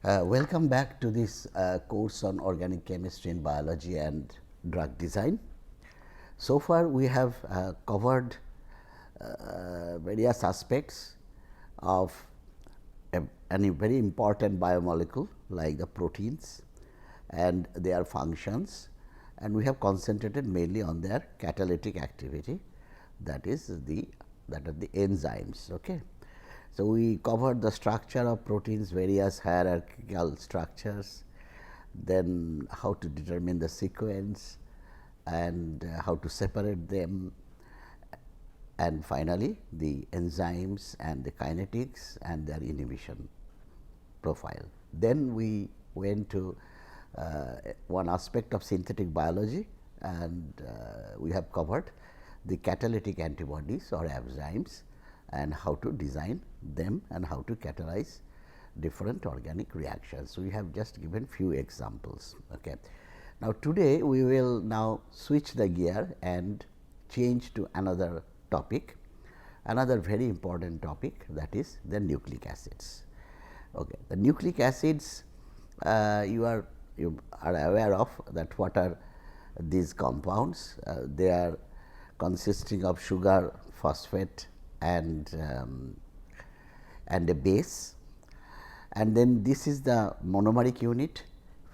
Welcome back to this course on organic chemistry and biology and drug design. So far, we have covered various aspects of any very important biomolecule like the proteins and their functions, and we have concentrated mainly on their catalytic activity, that is the enzymes. Okay. So, we covered the structure of proteins, various hierarchical structures, then how to determine the sequence and how to separate them, and finally, the enzymes and the kinetics and their inhibition profile. Then we went to one aspect of synthetic biology, and we have covered the catalytic antibodies or enzymes and how to design them and how to catalyze different organic reactions. So, we have just given few examples. Okay. Now, today we will now switch the gear and change to another topic, another very important topic, that is the nucleic acids. Okay. The nucleic acids, you are aware of that what are these compounds. They are consisting of sugar, phosphate and a base, and then this is the monomeric unit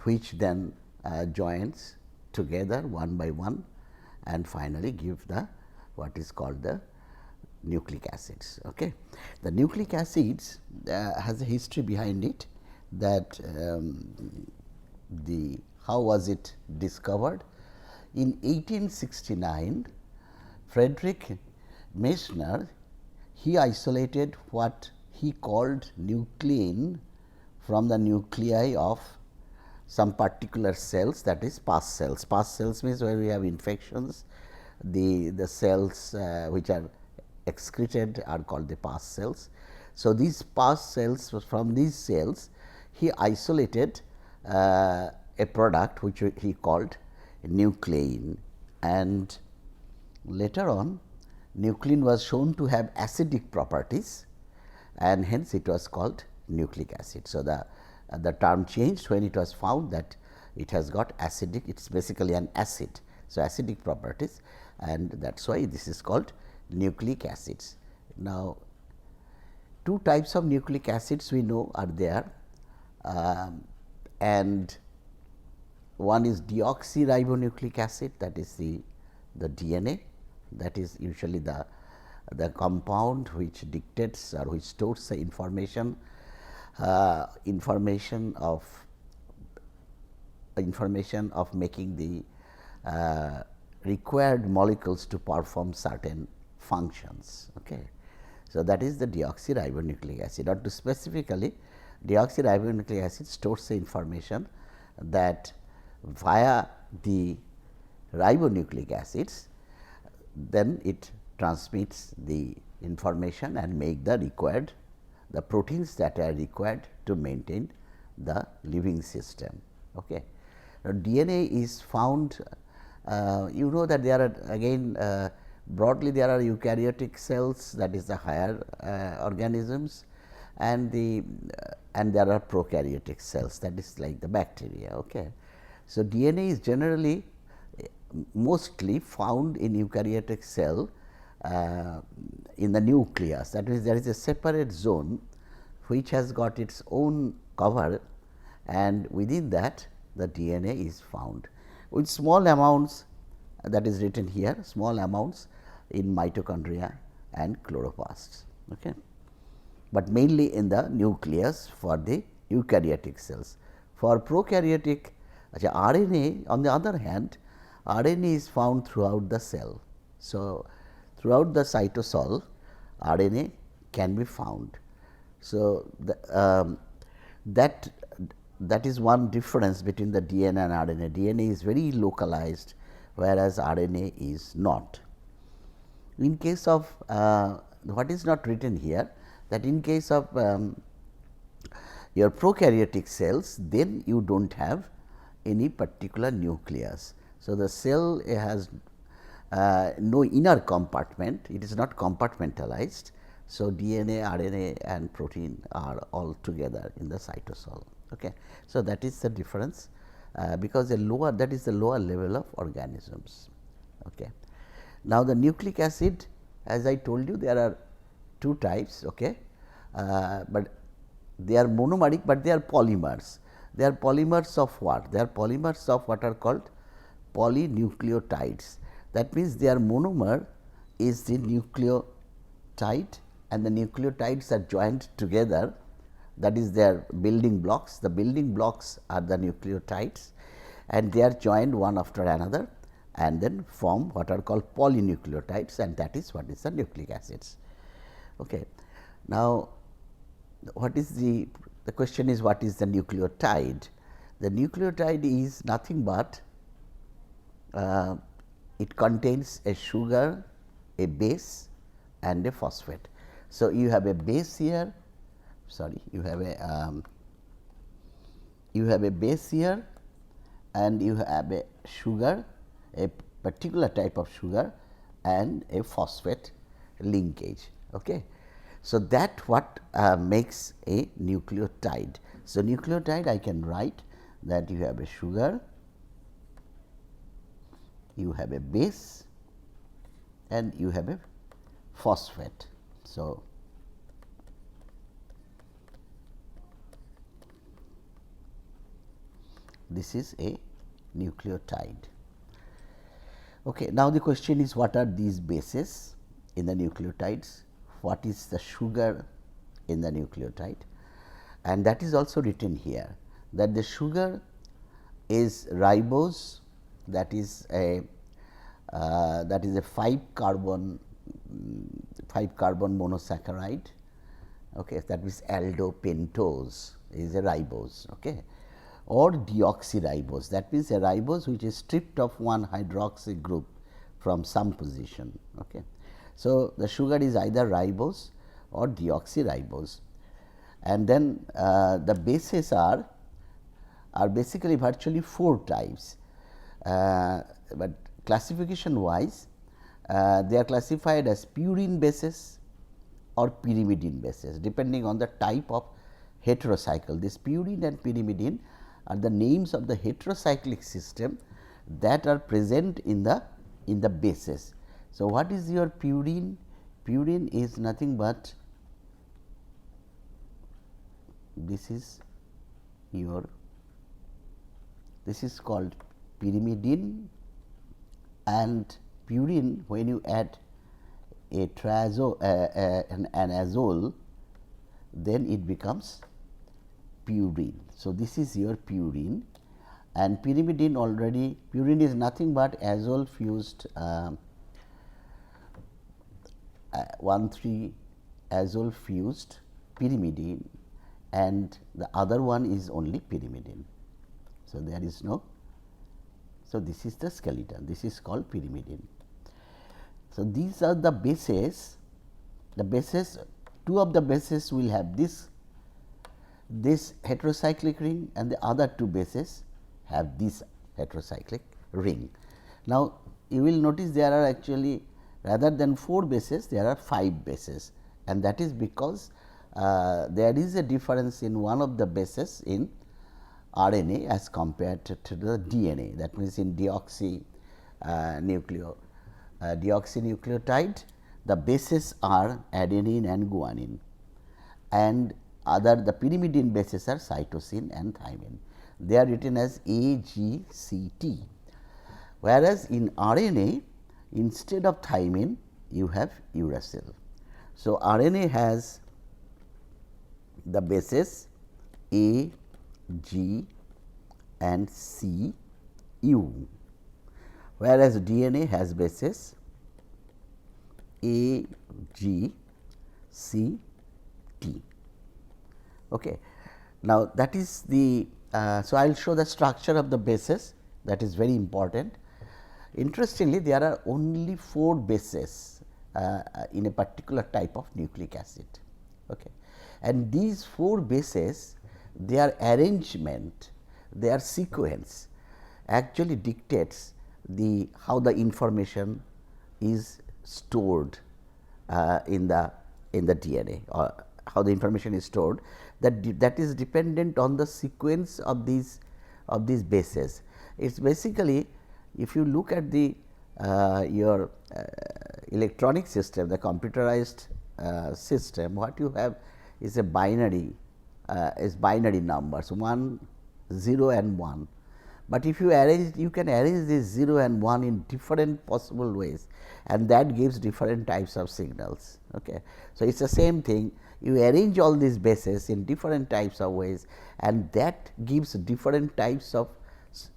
which then joins together one by one and finally give the what is called the nucleic acids. Okay. The nucleic acids has a history behind it, that how was it discovered. In 1869, Friedrich Meissner, he isolated what he called nuclein from the nuclei of some particular cells, that is pus cells. Pus cells means where we have infections, the cells which are excreted are called the pus cells. So, these pus cells, from these cells he isolated a product which he called nuclein, and later on nuclein was shown to have acidic properties and hence it was called nucleic acid. So, the term changed when it was found that it has got acidic, it is basically an acid. So, acidic properties, and that is why this is called nucleic acids. Now, two types of nucleic acids we know are there, and one is deoxyribonucleic acid, that is the DNA, that is usually the compound which dictates or which stores the information of making the required molecules to perform certain functions. Okay. So, that is the deoxyribonucleic acid, or to specifically deoxyribonucleic acid stores the information that via the ribonucleic acids, then it transmits the information and make the proteins that are required to maintain the living system. Okay. Now, DNA is found, you know that there are again broadly there are eukaryotic cells, that is the higher organisms, and there are prokaryotic cells, that is like the bacteria. Okay. So, DNA is generally mostly found in eukaryotic cell in the nucleus, that means there is a separate zone which has got its own cover, and within that the DNA is found with small amounts, that is written here, small amounts in mitochondria and chloroplasts. Okay. But mainly in the nucleus for the eukaryotic cells. For prokaryotic RNA, on the other hand, RNA is found throughout the cell. So, throughout the cytosol RNA can be found. So, that is one difference between the DNA and RNA. DNA is very localized, whereas RNA is not. In case of what is not written here, that in case of your prokaryotic cells, then you do not have any particular nucleus. So, the cell has no inner compartment, it is not compartmentalized. So, DNA, RNA and protein are all together in the cytosol. Okay. So, that is the difference, because that is the lower level of organisms. Okay. Now, the nucleic acid, as I told you, there are two types, okay. But they are monomeric, but they are polymers. They are polymers of what? They are polymers of what are called polynucleotides. That means, their monomer is the nucleotide, and the nucleotides are joined together, that is their building blocks. The building blocks are the nucleotides, and they are joined one after another and then form what are called polynucleotides, and that is what is the nucleic acids. Okay. Now, what is the question is, what is the nucleotide? The nucleotide is nothing but it contains a sugar, a base and a phosphate. So, you have a base here, you have a base here, and you have a sugar, a particular type of sugar, and a phosphate linkage. Okay. So, that what makes a nucleotide. So, nucleotide I can write that you have a sugar, you have a base, and you have a phosphate. So, this is a nucleotide. Okay. Now, the question is, what are these bases in the nucleotides? What is the sugar in the nucleotide? And that is also written here, that the sugar is ribose, that is a 5 carbon monosaccharide. Okay. That is aldopentose is a ribose. Okay. Or deoxyribose, that means a ribose which is stripped of one hydroxy group from some position. Okay. So, the sugar is either ribose or deoxyribose, and then the bases are basically virtually 4 types, but classification wise they are classified as purine bases or pyrimidine bases, depending on the type of heterocycle. This purine and pyrimidine are the names of the heterocyclic system that are present in the bases. So, what is your purine? Purine is nothing but this is called pyrimidine, and purine, when you add a an azole, then it becomes purine. So, this is your purine, and pyrimidine already, purine is nothing but azole fused 1,3 azole fused pyrimidine, and the other one is only pyrimidine. So, there is no. So, this is the skeleton, this is called pyrimidine. So, these are the bases. The bases, 2 of the bases will have this heterocyclic ring, and the other 2 bases have this heterocyclic ring. Now, you will notice there are actually, rather than 4 bases, there are 5 bases, and that is because there is a difference in one of the bases in RNA as compared to the DNA. That means, in deoxynucleotide, the bases are adenine and guanine, and the pyrimidine bases are cytosine and thymine. They are written as AGCT, whereas in RNA, instead of thymine you have uracil. So, RNA has the bases A, G and C, U, whereas DNA has bases A, G, C, T. Okay. Now, that is the so, I will show the structure of the bases, that is very important. Interestingly, there are only 4 bases in a particular type of nucleic acid. Okay. And these 4 bases, their arrangement, their sequence actually dictates how the information is stored in the DNA, or how the information is stored, that is dependent on the sequence of these bases. It is basically, if you look at the your electronic system, the computerized system, what you have is a binary numbers 1, 0 and 1. But if you arrange, you can arrange this 0 and 1 in different possible ways, and that gives different types of signals. Okay. So, it is the same thing, you arrange all these bases in different types of ways, and that gives different types of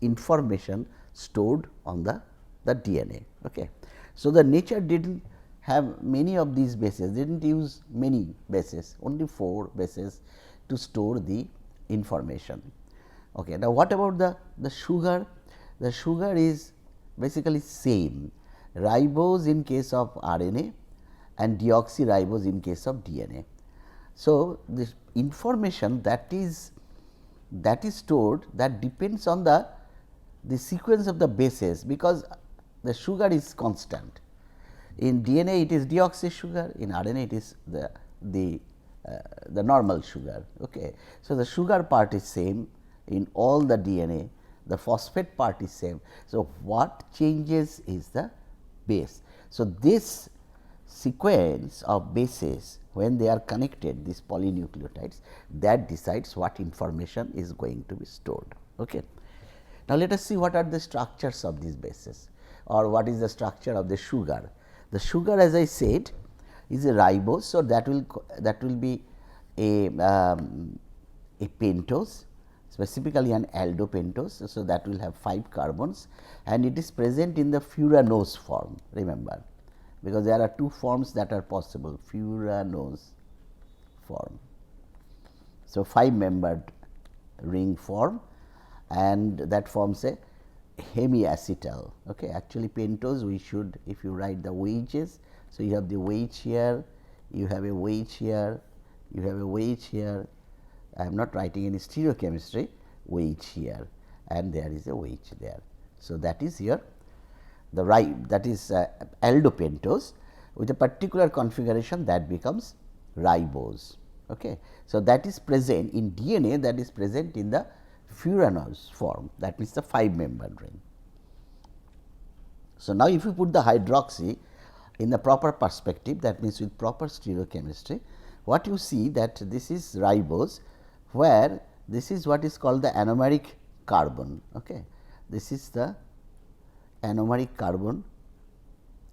information stored on the DNA. Okay. So, the nature did not have many of these bases, did not use many bases, only 4 bases to store the information. Okay. Now, what about the sugar? The sugar is basically same, ribose in case of RNA and deoxyribose in case of DNA. So, this information that is stored, that depends on the sequence of the bases, because the sugar is constant. In DNA it is deoxy sugar, in RNA it is the normal sugar. Okay. So, the sugar part is same in all the DNA, the phosphate part is same. So, what changes is the base. So, this sequence of bases, when they are connected, these polynucleotides, that decides what information is going to be stored. Okay. Now, let us see what are the structures of these bases, or what is the structure of the sugar. The sugar, as I said, is a ribose. So, that will be a pentose, specifically an aldopentose. So, that will have 5 carbons, and it is present in the furanose form, remember, because there are 2 forms that are possible, furanose form. So, 5 membered ring form, and that forms a hemiacetal. Okay. Actually, pentose, we should, if you write the wedges, so you have the wedge here, you have a wedge here, you have a wedge here. I am not writing any stereochemistry, wedge here, and there is a wedge there. So, that is here that is aldopentose, with a particular configuration that becomes ribose. Okay. So, that is present in DNA, that is present in the furanose form, that means the 5 membered ring. So, now if you put the hydroxy in the proper perspective, that means with proper stereochemistry, what you see that this is ribose, where this is what is called the anomeric carbon. Okay. This is the anomeric carbon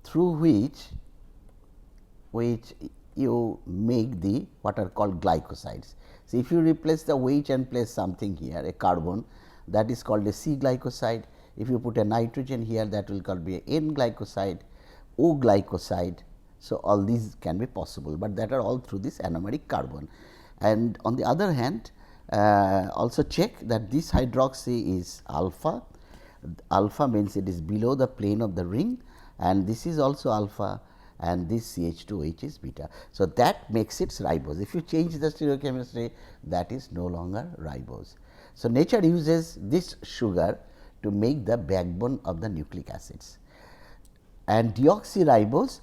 through which you make the what are called glycosides. So, if you replace the wedge and place something here, a carbon, that is called a C glycoside. If you put a nitrogen here, that will be a N glycoside, O glycoside. So, all these can be possible, but that are all through this anomeric carbon. And on the other hand, also check that this hydroxy is alpha. Alpha means it is below the plane of the ring, and this is also alpha, and this CH2H is beta. So, that makes it ribose. If you change the stereochemistry, that is no longer ribose. So, nature uses this sugar to make the backbone of the nucleic acids, and deoxyribose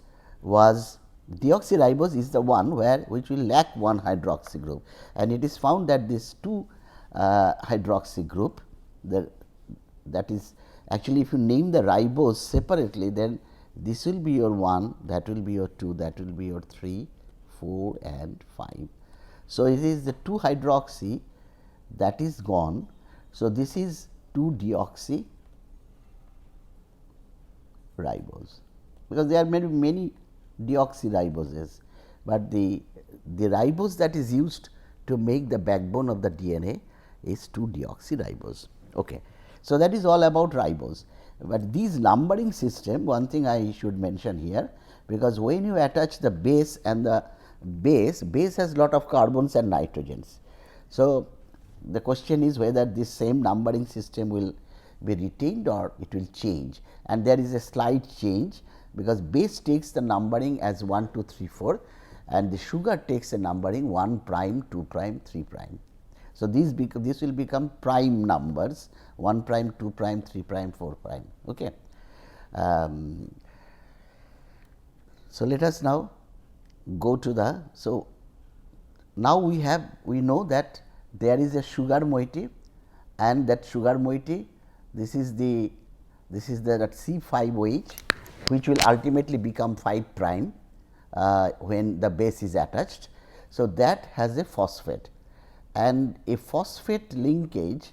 is the one which will lack one hydroxy group, and it is found that this 2 hydroxy group, that is actually, if you name the ribose separately, then this will be your 1, that will be your 2, that will be your 3, 4 and 5. So, it is the 2 hydroxy that is gone. So, this is 2 deoxy ribose, because there are many deoxyriboses, but the ribose that is used to make the backbone of the DNA is 2 deoxyribose. Okay. So, that is all about ribose, but these numbering system, one thing I should mention here, because when you attach the base and the base has lot of carbons and nitrogens. So, the question is whether this same numbering system will be retained or it will change, and there is a slight change, because base takes the numbering as 1, 2, 3, 4, and the sugar takes a numbering 1 prime, 2 prime, 3 prime. So, this will become prime numbers 1 prime, 2 prime, 3 prime, 4 prime. Okay. So, let us now go to the. So, now we know that there is a sugar moiety, and that sugar moiety, this is the that C5OH, which will ultimately become 5 prime when the base is attached. So, that has a phosphate, and a phosphate linkage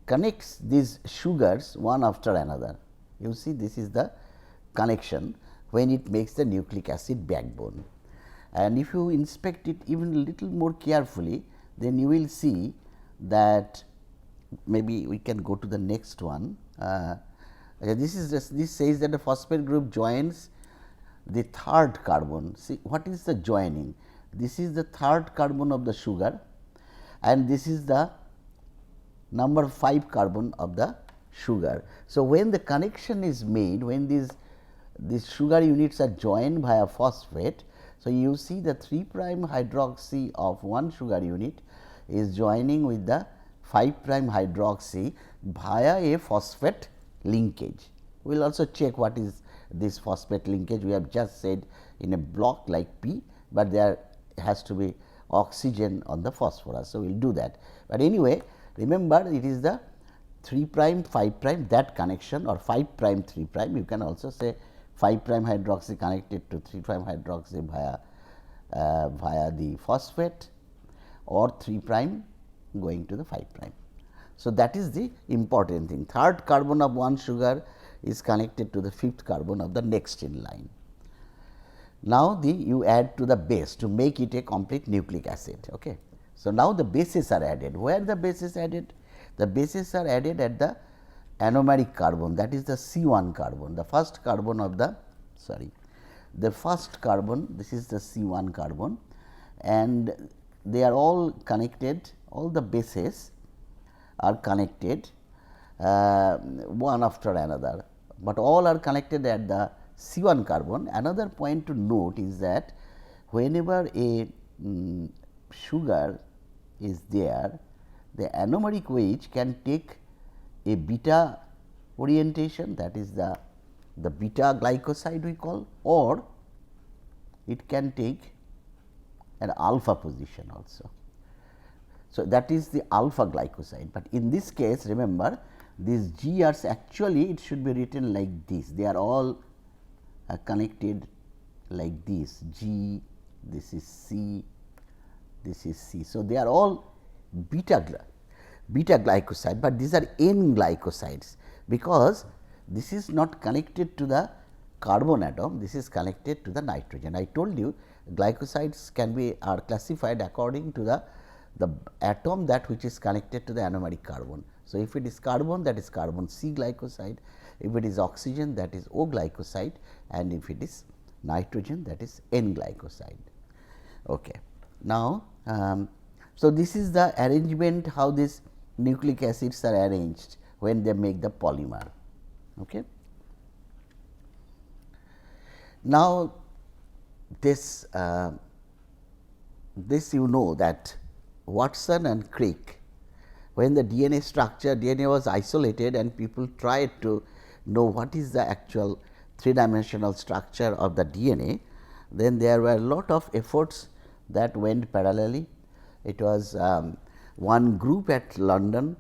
connects these sugars one after another. You see, this is the connection when it makes the nucleic acid backbone. And if you inspect it even a little more carefully, then you will see that, maybe we can go to the next one. This says that the phosphate group joins the third carbon. See, what is the joining? This is the third carbon of the sugar, and this is the number 5 carbon of the sugar. So, when the connection is made, when these sugar units are joined via phosphate, so you see the 3 prime hydroxy of one sugar unit is joining with the 5 prime hydroxy via a phosphate linkage. We will also check what is this phosphate linkage. We have just said in a block like P, but there has to be oxygen on the phosphorus. So, we will do that, but anyway, remember it is the 3 prime 5 prime, that connection, or 5 prime 3 prime. You can also say 5 prime hydroxy connected to 3 prime hydroxy via the phosphate, or 3 prime going to the 5 prime. So, that is the important thing. Third carbon of one sugar is connected to the 5th carbon of the next in line. Now, you add to the base to make it a complete nucleic acid. Okay. So, now the bases are added. Where the bases added? The bases are added at the anomeric carbon, that is the C1 carbon, the first carbon of the the first carbon, this is the C1 carbon, and they are all connected, all the bases are connected one after another, but all are connected at the C1 carbon. Another point to note is that whenever a sugar is there, the anomeric OH can take a beta orientation, that is the beta glycoside we call, or it can take an alpha position also. So, that is the alpha glycoside, but in this case remember these G are actually, it should be written like this, they are all connected like this, G, this is C, this is C. So, they are all beta glycoside, but these are N glycosides, because this is not connected to the carbon atom, this is connected to the nitrogen. I told you glycosides are classified according to the atom that which is connected to the anomeric carbon. So, if it is carbon, that is carbon C glycoside, if it is oxygen, that is O glycoside, and if it is nitrogen, that is N glycoside. Okay. Now, so this is the arrangement, how these nucleic acids are arranged when they make the polymer. Okay. Now, this you know that Watson and Crick, when the DNA was isolated and people tried to know what is the actual 3-dimensional structure of the DNA, then there were a lot of efforts that went parallelly. It was one group at London,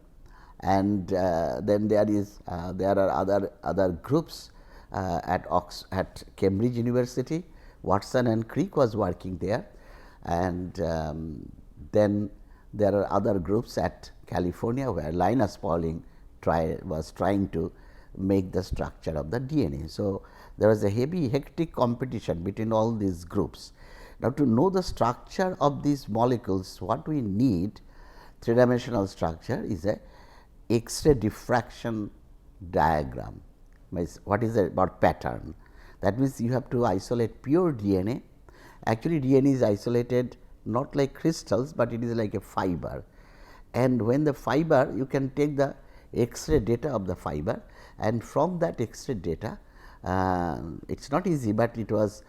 and then there are other groups at Cambridge University. Watson and Crick was working there, and then there are other groups at California, where Linus Pauling was trying to make the structure of the DNA. So, there was a hectic competition between all these groups. Now, to know the structure of these molecules, what we need 3-dimensional structure is a X-ray diffraction diagram. What is about pattern? That means, you have to isolate pure DNA. Actually, DNA is isolated not like crystals, but it is like a fiber, and when the fiber, you can take the X-ray data of the fiber, and from that X-ray data, it is not easy, but it was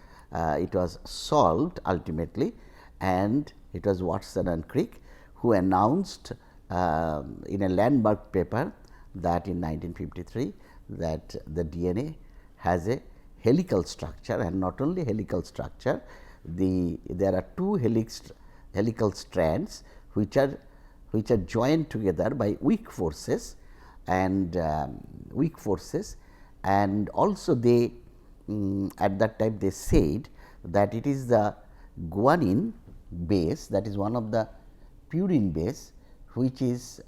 solved ultimately, and it was Watson and Crick who announced in a landmark paper that in 1953 that the DNA has a helical structure, and not only helical structure, there are 2 helix helical strands which are joined together by weak forces and also they at that time they said that it is the guanine base, that is one of the purine base which is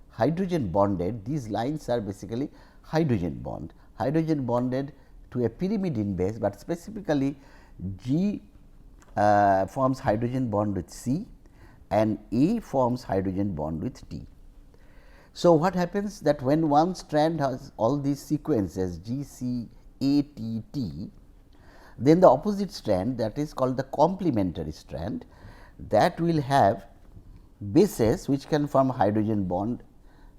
hydrogen bonded. These lines are basically hydrogen bonded to a pyrimidine base, but specifically G forms hydrogen bond with C and E forms hydrogen bond with T. So, what happens that when one strand has all these sequences G, C, A, T, T, then the opposite strand, that is called the complementary strand, that will have bases which can form hydrogen bond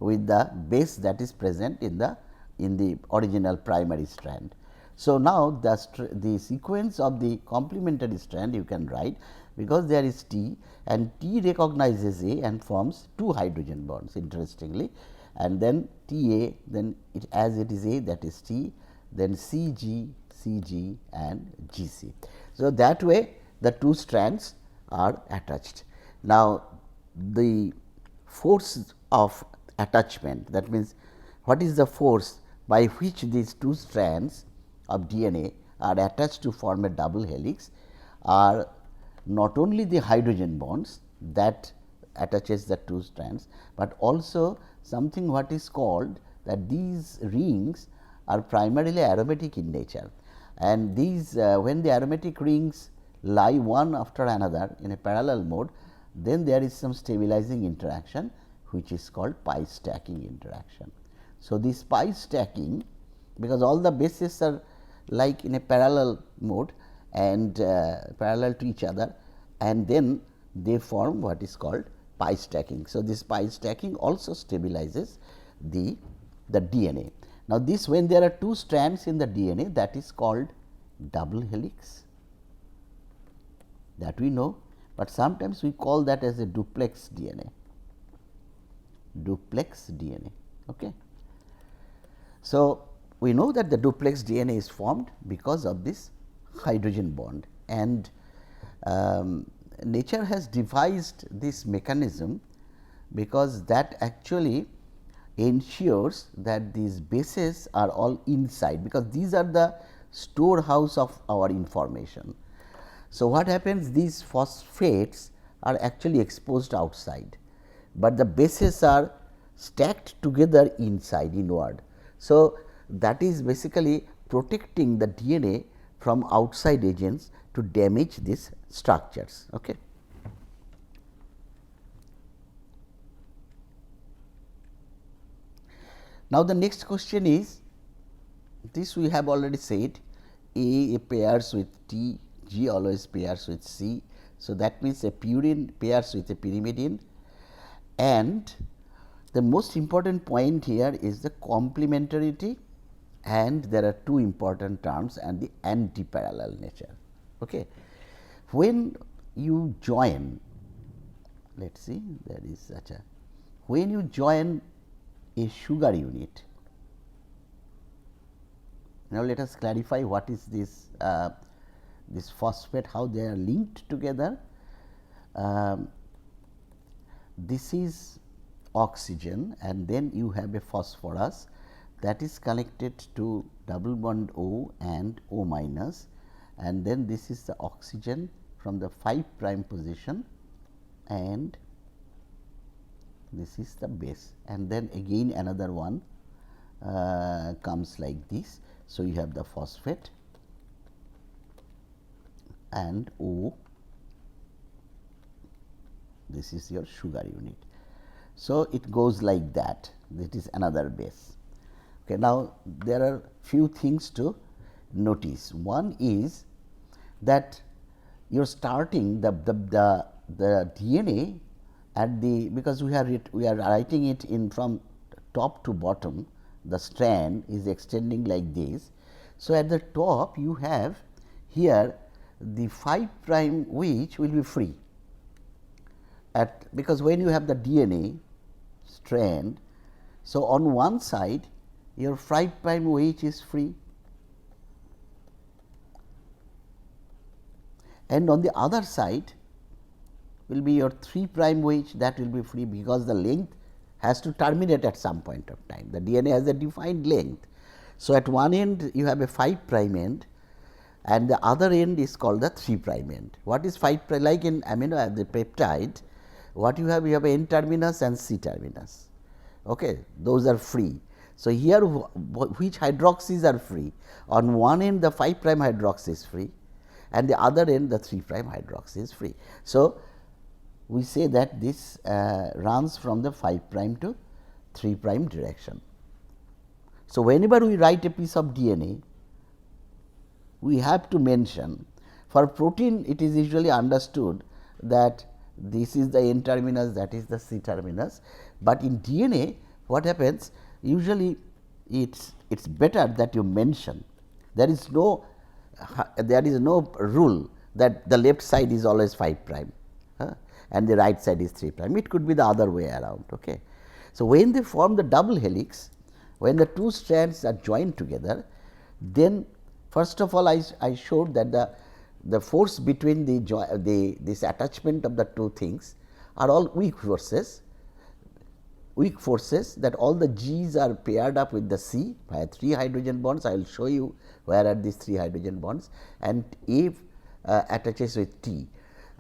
with the base that is present in the original primary strand. So, now the sequence of the complementary strand you can write, because there is T and T recognizes A and forms two hydrogen bonds interestingly, and then T A, then it as it is A, that is T, then C G, C G and G C. So, that way the two strands are attached. Now, the force of attachment, that means what is the force by which these two strands of DNA are attached to form a double helix, are not only the hydrogen bonds that attaches the two strands, but also something what is called that these rings are primarily aromatic in nature, and these when the aromatic rings lie one after another in a parallel mode, then there is some stabilizing interaction which is called pi stacking interaction. So, this pi stacking, because all the bases are like in a parallel mode and parallel to each other, and then they form what is called pi stacking. So, this pi stacking also stabilizes the DNA. Now, this when there are two strands in the DNA, that is called double helix, that we know, but sometimes we call that as a duplex DNA. Okay. So, we know that the duplex DNA is formed because of this hydrogen bond, and nature has devised this mechanism because that actually ensures that these bases are all inside, because these are the storehouse of our information. So, what happens, these phosphates are actually exposed outside, but the bases are stacked together inside inward. So, that is basically protecting the DNA from outside agents to damage these structures. Okay. Now, the next question is, this we have already said, A pairs with T, G always pairs with C. So, that means a purine pairs with a pyrimidine, and the most important point here is the complementarity, and there are two important terms and the antiparallel nature. Okay. When you join, let us see, there is such a, when you join a sugar unit. Now, let us clarify what is this this phosphate, how they are linked together. This is oxygen, and then you have a phosphorus that is connected to double bond O and O minus, and then this is the oxygen from the 5 prime position, and this is the base, and then again another one comes like this. So, you have the phosphate and O, this is your sugar unit. So, it goes like that, that is another base. Okay. Now, there are few things to notice. One is that you are starting the DNA at the, because we are writing it in from top to bottom, the strand is extending like this. So, at the top you have here the 5 prime which will be free at, because when you have the DNA strand. So, on one side your 5 prime which is free, and on the other side will be your 3 prime wedge, that will be free because the length has to terminate at some point of time. The DNA has a defined length. So, at one end you have a 5 prime end and the other end is called the 3 prime end. What is 5 prime? Like in amino the peptide, what you have N terminus and C terminus. Okay. Those are free. So, here which hydroxys are free? On one end the 5 prime hydroxy is free and the other end the 3 prime hydroxy is free. So, we say that this runs from the 5 prime to 3 prime direction. So, whenever we write a piece of DNA, we have to mention, for protein it is usually understood that this is the N terminus, that is the C terminus, but in DNA what happens, usually it's better that you mention. There is no rule that the left side is always 5 prime and the right side is 3 prime. It could be the other way around. Okay. So, when they form the double helix, when the two strands are joined together, then first of all I showed that the force between this attachment of the two things are all weak forces that all the G's are paired up with the C by 3 hydrogen bonds. I will show you where are these 3 hydrogen bonds, and A attaches with T.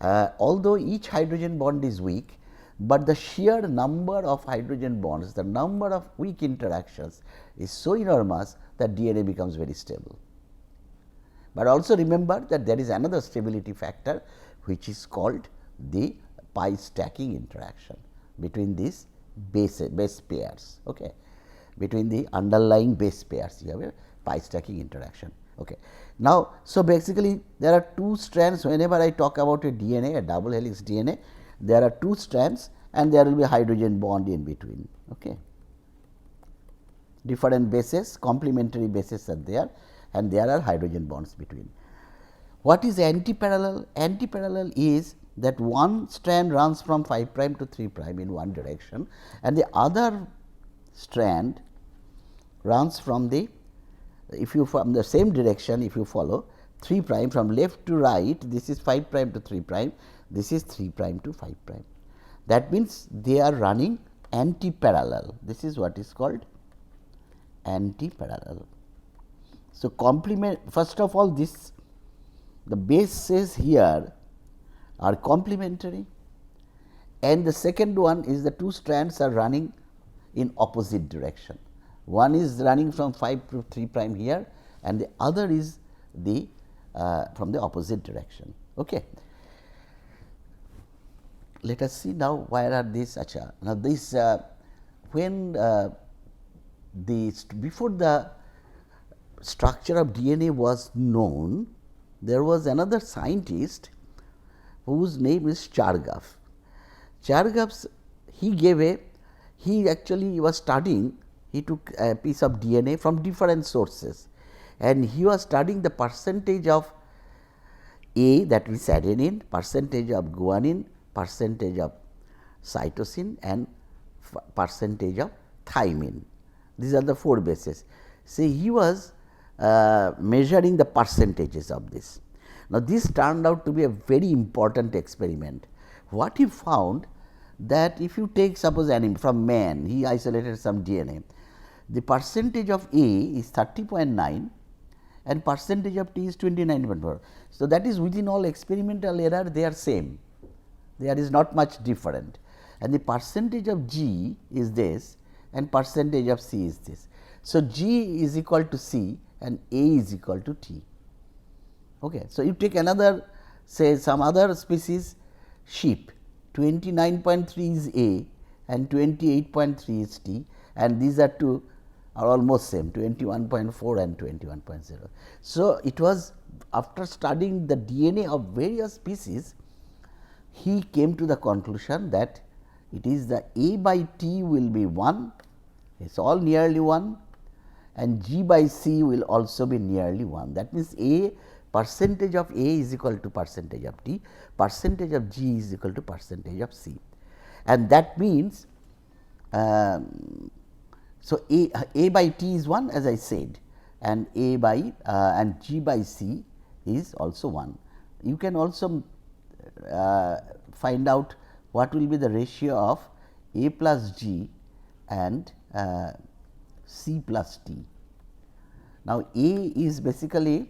Although each hydrogen bond is weak, but the sheer number of hydrogen bonds, the number of weak interactions is so enormous that DNA becomes very stable. But also remember that there is another stability factor which is called the pi stacking interaction between these base pairs. Okay. Between the underlying base pairs, you have a pi stacking interaction. Okay. Now, so basically there are 2 strands. Whenever I talk about a DNA, a double helix DNA, there are 2 strands and there will be a hydrogen bond in between. Okay. Different bases, complementary bases are there and there are hydrogen bonds between. What is antiparallel? Antiparallel is that one strand runs from 5 prime to 3 prime in one direction and the other strand runs from the, from the same direction, if you follow 3 prime from left to right, this is 5 prime to 3 prime, this is 3 prime to 5 prime. That means they are running antiparallel. This is what is called antiparallel. So, first of all, the bases here are complementary, and the second one is the 2 strands are running in opposite direction. One is running from 5 to 3 prime here and the other is the from the opposite direction. Okay. Let us see now where are these. Now, this when before the structure of DNA was known, there was another scientist whose name is Chargaff. Chargaff, he actually was studying, he took a piece of DNA from different sources and he was studying the percentage of A, that is adenine, percentage of guanine, percentage of cytosine and percentage of thymine. These are the 4 bases. See, he was measuring the percentages of this. Now, this turned out to be a very important experiment. What he found, that if you take suppose from man, he isolated some DNA, the percentage of A is 30.9 and percentage of T is 29.4. So, that is within all experimental error they are same, there is not much different, and the percentage of G is this and percentage of C is this. So, G is equal to C and A is equal to T. Okay. So, you take another, say some other species sheep, 29.3 is A and 28.3 is T, and these are two are almost same, 21.4 and 21.0. So, it was after studying the DNA of various species, he came to the conclusion that it is the A by T will be 1, it is all nearly 1, and G by C will also be nearly 1. That means, A percentage of A is equal to percentage of T, percentage of G is equal to percentage of C, and that means, so A by T is 1 as I said, and A by and G by C is also 1. You can also find out what will be the ratio of A plus G and C plus T. Now, A is basically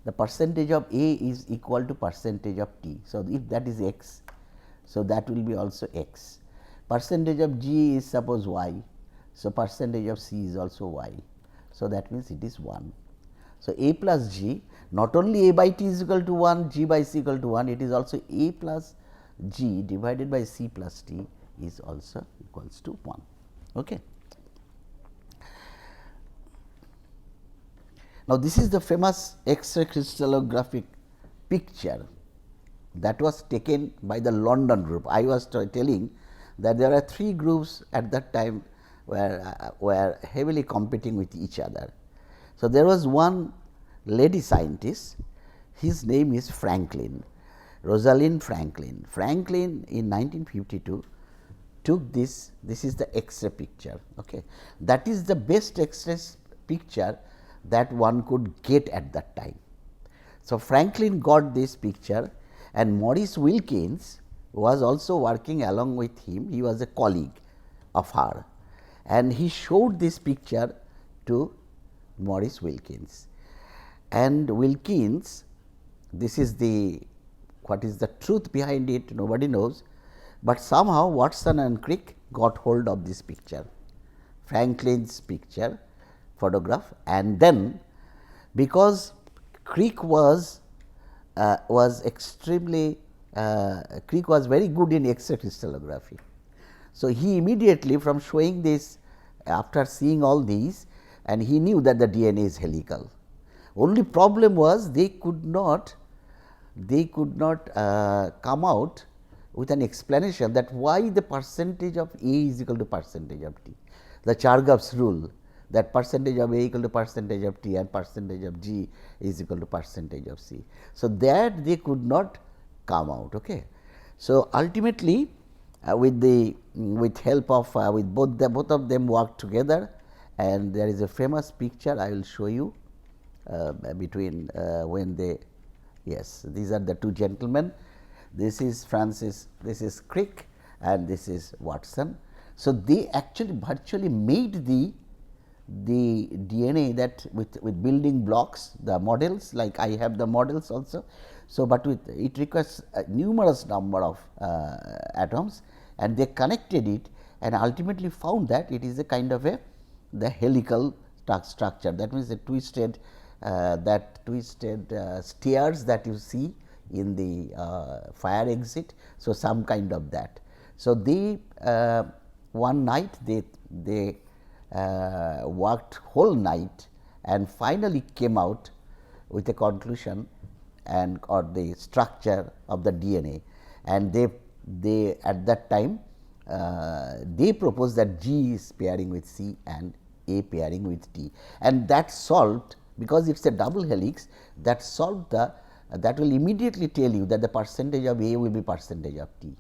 the percentage of A is equal to percentage of T. So, if that is x, so that will be also x. Percentage of G is suppose y. So, percentage of C is also y. So, that means it is 1. So, A plus G, not only A by T is equal to 1, G by C equal to 1, it is also A plus G divided by C plus T is also equals to 1. Okay. Now, this is the famous X-ray crystallographic picture that was taken by the London group. I was telling that there are 3 groups at that time were heavily competing with each other. So, there was one lady scientist, his name is Franklin, Rosalind Franklin. Franklin in 1952 took this is the X-ray picture. Okay. That is the best X-ray picture that one could get at that time. So, Franklin got this picture, and Maurice Wilkins was also working along with him. He was a colleague of her, and he showed this picture to Maurice Wilkins. And Wilkins, this is the what is the truth behind it, nobody knows, but somehow Watson and Crick got hold of this picture, Franklin's picture photograph, and then because Crick was extremely Crick was very good in X-ray crystallography. So, he immediately from showing this, after seeing all these, and he knew that the DNA is helical. Only problem was they could not come out with an explanation that why the percentage of A is equal to percentage of T. The Chargaff's rule, that percentage of A equal to percentage of T and percentage of G is equal to percentage of C. So, that they could not come out. Okay. So, ultimately with help of with both of them worked together, and there is a famous picture I will show you between when they, yes, these are the 2 gentlemen. This is Francis, this is Crick, and this is Watson. So, they actually virtually made the DNA that with building blocks, the models, like I have the models also. So, but with it requires a numerous number of atoms, and they connected it and ultimately found that it is a kind of the helical structure. That means, the twisted stairs that you see in the fire exit. So, some kind of that. So, they one night they worked whole night and finally came out with a conclusion and or the structure of the DNA, and they at that time they proposed that G is pairing with C and A pairing with T, and that solved, because it is a double helix, that solved that will immediately tell you that the percentage of A will be percentage of T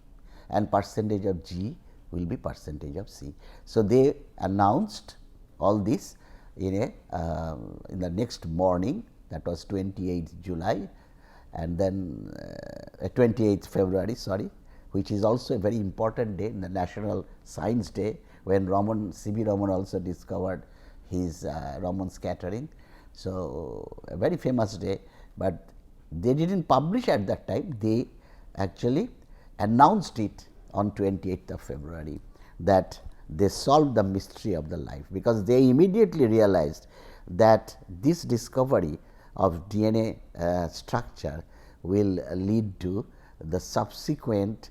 and percentage of G will be percentage of C. So, they announced all this in the next morning, that was 28th July, and then 28th February, sorry, which is also a very important day, the National Science Day, when C.V. Raman also discovered his Raman scattering. So, a very famous day, but they did not publish at that time, they actually announced it on 28th of February, that they solved the mystery of the life, because they immediately realized that this discovery of DNA structure will lead to the subsequent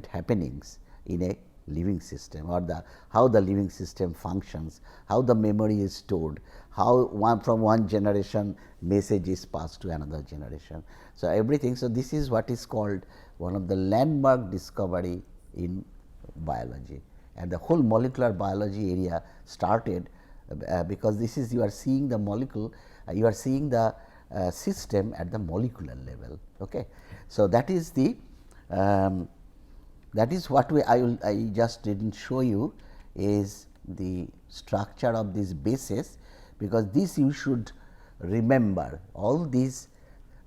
happenings in a living system, or how the living system functions, how the memory is stored, how from one generation message is passed to another generation. So, everything. So, this is what is called one of the landmark discovery in biology, and the whole molecular biology area started because this is, you are seeing the molecule, you are seeing the system at the molecular level. Okay. So, that is the that is what I just did not show you is the structure of these bases, because this you should remember, all these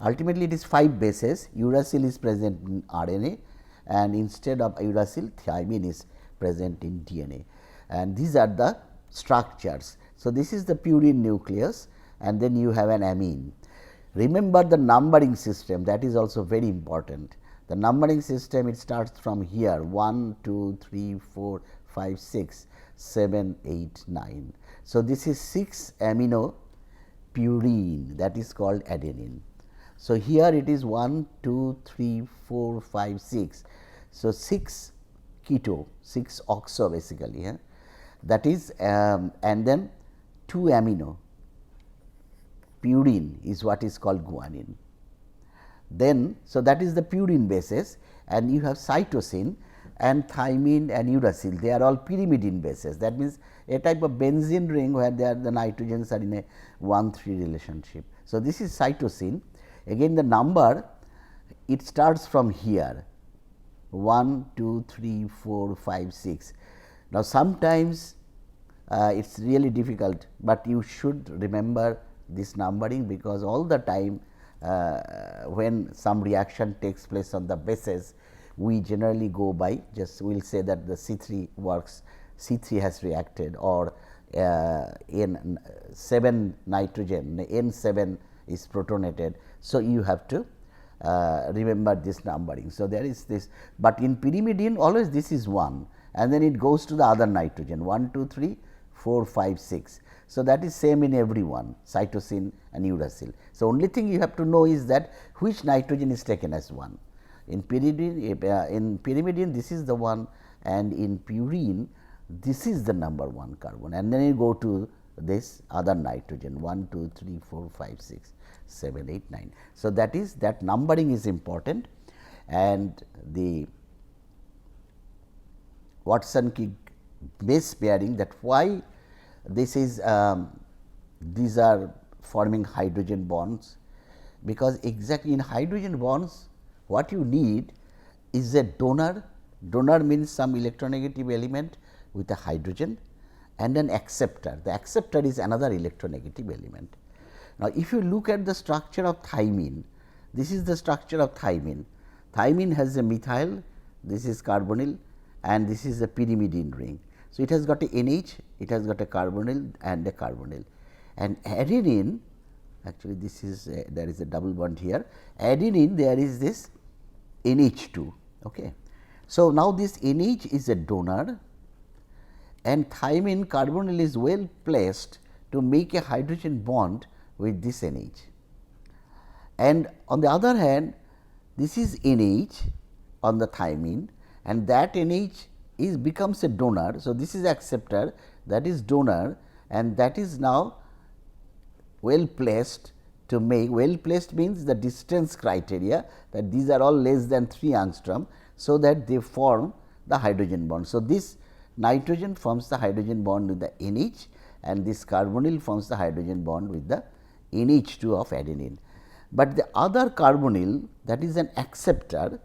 Ultimately, it is 5 bases. Uracil is present in RNA, and instead of uracil, thymine is present in DNA, and these are the structures. So, this is the purine nucleus, and then you have an amine. Remember the numbering system, that is also very important. The numbering system, it starts from here 1, 2, 3, 4, 5, 6, 7, 8, 9. So, this is 6 amino purine, that is called adenine. So, here it is 1, 2, 3, 4, 5, 6. So, 6 keto, 6 oxo basically, that is and then 2 amino purine is what is called guanine. Then, so that is the purine bases, and you have cytosine and thymine and uracil, they are all pyrimidine bases. That means, a type of benzene ring where they are the nitrogens are in a 1-3 relationship. So, this is cytosine. Again the number, it starts from here 1, 2, 3, 4, 5, 6. Now, sometimes it is really difficult, but you should remember this numbering, because all the time when some reaction takes place on the bases, we generally go by just we will say that the C3 works, C3 has reacted, or N7 nitrogen, N7 is protonated. So, you have to remember this numbering. So, there is this, but in pyrimidine always this is 1, and then it goes to the other nitrogen 1, 2, 3, 4, 5, 6. So, that is same in every one, cytosine and uracil. So, only thing you have to know is that which nitrogen is taken as 1. In pyrimidine this is the one, and in purine this is the number 1 carbon, and then you go to this other nitrogen 1, 2, 3, 4, 5, 6, 7, 8, 9. So, that is that numbering is important, and the Watson-Crick base pairing, that why this is these are forming hydrogen bonds, because exactly in hydrogen bonds what you need is a donor. Donor means some electronegative element with a hydrogen, and an acceptor. The acceptor is another electronegative element. Now, if you look at the structure of thymine, this is the structure of thymine. Thymine has a methyl, this is carbonyl, and this is a pyrimidine ring. So, it has got a NH, it has got a carbonyl and a carbonyl, and adenine, actually this is there is a double bond here. Adenine, there is this NH2. Okay. So, now this NH is a donor, and thymine carbonyl is well placed to make a hydrogen bond with this NH. And on the other hand, this is NH on the thymine, and that NH is becomes a donor. So, this is acceptor, that is donor, and that is now well placed to make. Well placed means the distance criteria, that these are all less than 3 angstrom. So, that they form the hydrogen bond. So, this nitrogen forms the hydrogen bond with the NH, and this carbonyl forms the hydrogen bond with the NH2 of adenine. But the other carbonyl, that is an acceptor,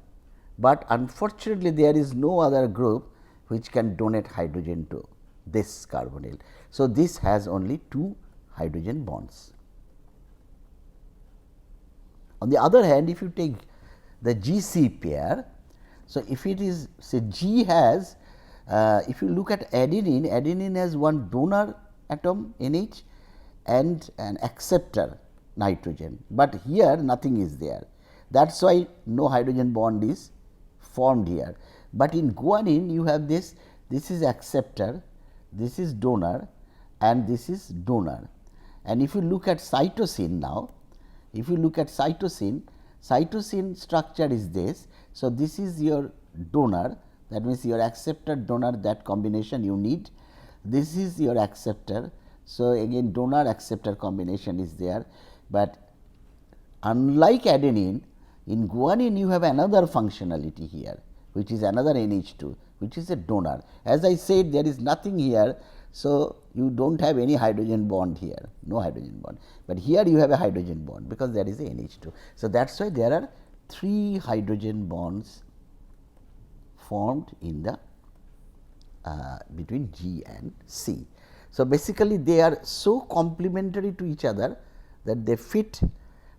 but unfortunately, there is no other group which can donate hydrogen to this carbonyl. So, this has only 2 hydrogen bonds. On the other hand, if you take the GC pair, so if it is, say G has, if you look at adenine, adenine has one donor atom NH and an acceptor nitrogen, but here nothing is there. That is why no hydrogen bond is formed here. But in guanine you have this is acceptor, this is donor, and this is donor. And if you look at cytosine now, if you look at cytosine, cytosine structure is this. So, this is your donor, that means your acceptor donor, that combination you need. This is your acceptor. So, again donor acceptor combination is there, but unlike adenine, in guanine you have another functionality here, which is another NH2, which is a donor. As I said, there is nothing here. So, you do not have any hydrogen bond here, no hydrogen bond, but here you have a hydrogen bond, because there is a NH2. So, that is why there are 3 hydrogen bonds formed in the between G and C. So, basically they are so complementary to each other that they fit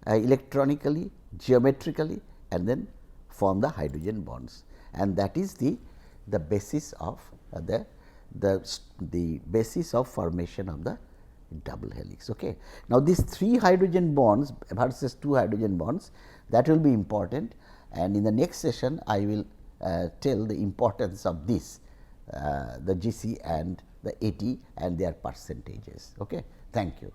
electronically, geometrically, and then form the hydrogen bonds, and that is the basis of the basis of formation of the double helix. Okay. Now, these 3 hydrogen bonds versus 2 hydrogen bonds, that will be important, and in the next session I will tell the importance of this, the GC and the AT and their percentages. Okay. Thank you.